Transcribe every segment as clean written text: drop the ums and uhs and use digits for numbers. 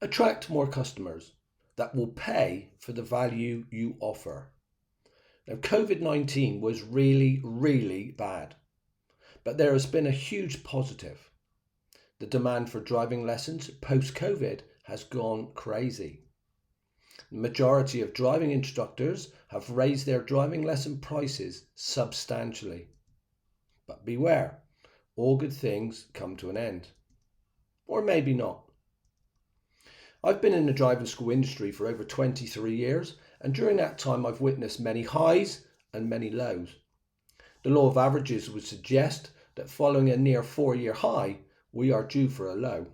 Attract more customers that will pay for the value you offer. Now, COVID-19 was really, really bad, but there has been a huge positive. The demand for driving lessons post-COVID has gone crazy. The majority of driving instructors have raised their driving lesson prices substantially. But beware, all good things come to an end. Or maybe not. I've been in the driving school industry for over 23 years, and during that time I've witnessed many highs and many lows. The law of averages would suggest that following a near 4-year high, we are due for a low.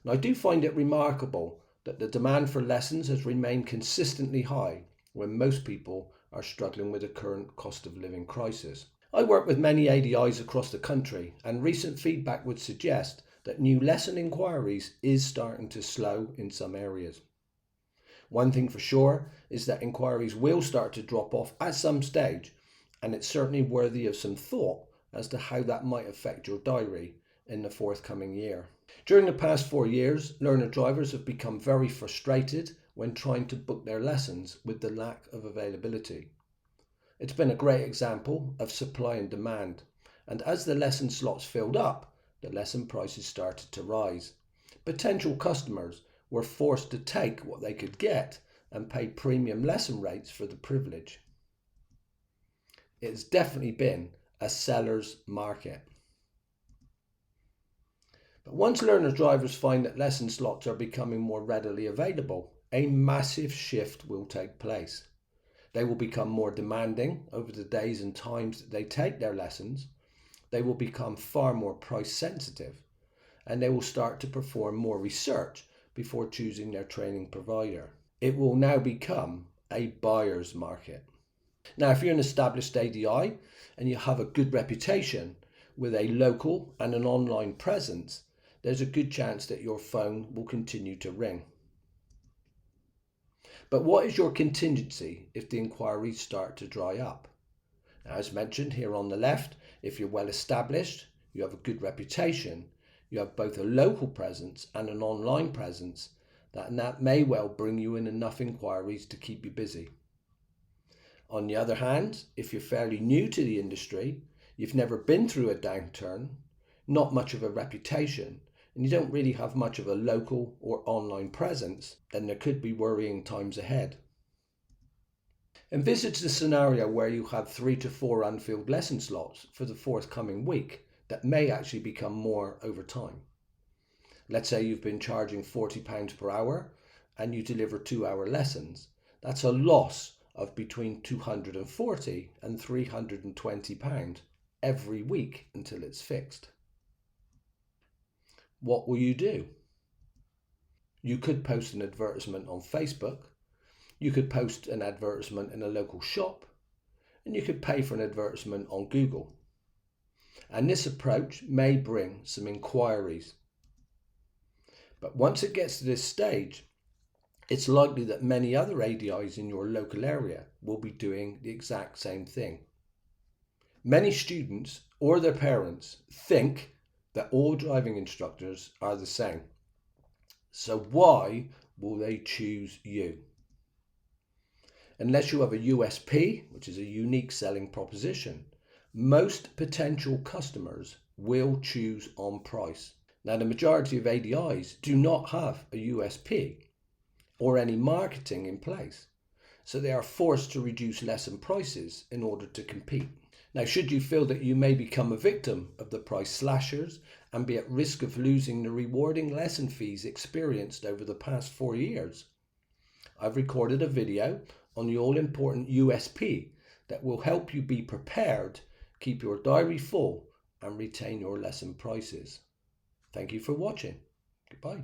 And I do find it remarkable that the demand for lessons has remained consistently high when most people are struggling with the current cost of living crisis. I work with many ADIs across the country, and recent feedback would suggest that new lesson inquiries is starting to slow in some areas. One thing for sure is that inquiries will start to drop off at some stage, and it's certainly worthy of some thought as to how that might affect your diary in the forthcoming year. During the past 4 years, learner drivers have become very frustrated when trying to book their lessons with the lack of availability. It's been a great example of supply and demand, and as the lesson slots filled up, the lesson prices started to rise. Potential customers were forced to take what they could get and pay premium lesson rates for the privilege. It's definitely been a seller's market. But once learner drivers find that lesson slots are becoming more readily available, a massive shift will take place. They will become more demanding over the days and times that they take their lessons. They will become far more price sensitive, and they will start to perform more research before choosing their training provider. It will now become a buyer's market. Now, if you're an established ADI and you have a good reputation with a local and an online presence, there's a good chance that your phone will continue to ring. But what is your contingency if the inquiries start to dry up? Now, as mentioned here on the left, if you're well established, you have a good reputation, you have both a local presence and an online presence, that may well bring you in enough inquiries to keep you busy. On the other hand, if you're fairly new to the industry, you've never been through a downturn, not much of a reputation, and you don't really have much of a local or online presence, then there could be worrying times ahead. Envisage the scenario where you have 3 to 4 unfilled lesson slots for the forthcoming week that may actually become more over time. Let's say you've been charging £40 per hour and you deliver 2-hour lessons. That's a loss of between £240 and £320 every week until it's fixed. What will you do? You could post an advertisement on Facebook, you could post an advertisement in a local shop, and you could pay for an advertisement on Google. And this approach may bring some inquiries. But once it gets to this stage, it's likely that many other ADIs in your local area will be doing the exact same thing. Many students or their parents think that all driving instructors are the same. So why will they choose you? Unless you have a USP, which is a unique selling proposition, most potential customers will choose on price. Now, the majority of ADIs do not have a USP or any marketing in place, so they are forced to reduce lesson prices in order to compete. Now, should you feel that you may become a victim of the price slashers and be at risk of losing the rewarding lesson fees experienced over the past 4 years, I've recorded a video on the all-important USP that will help you be prepared, keep your diary full, and retain your lesson prices. Thank you for watching. Goodbye.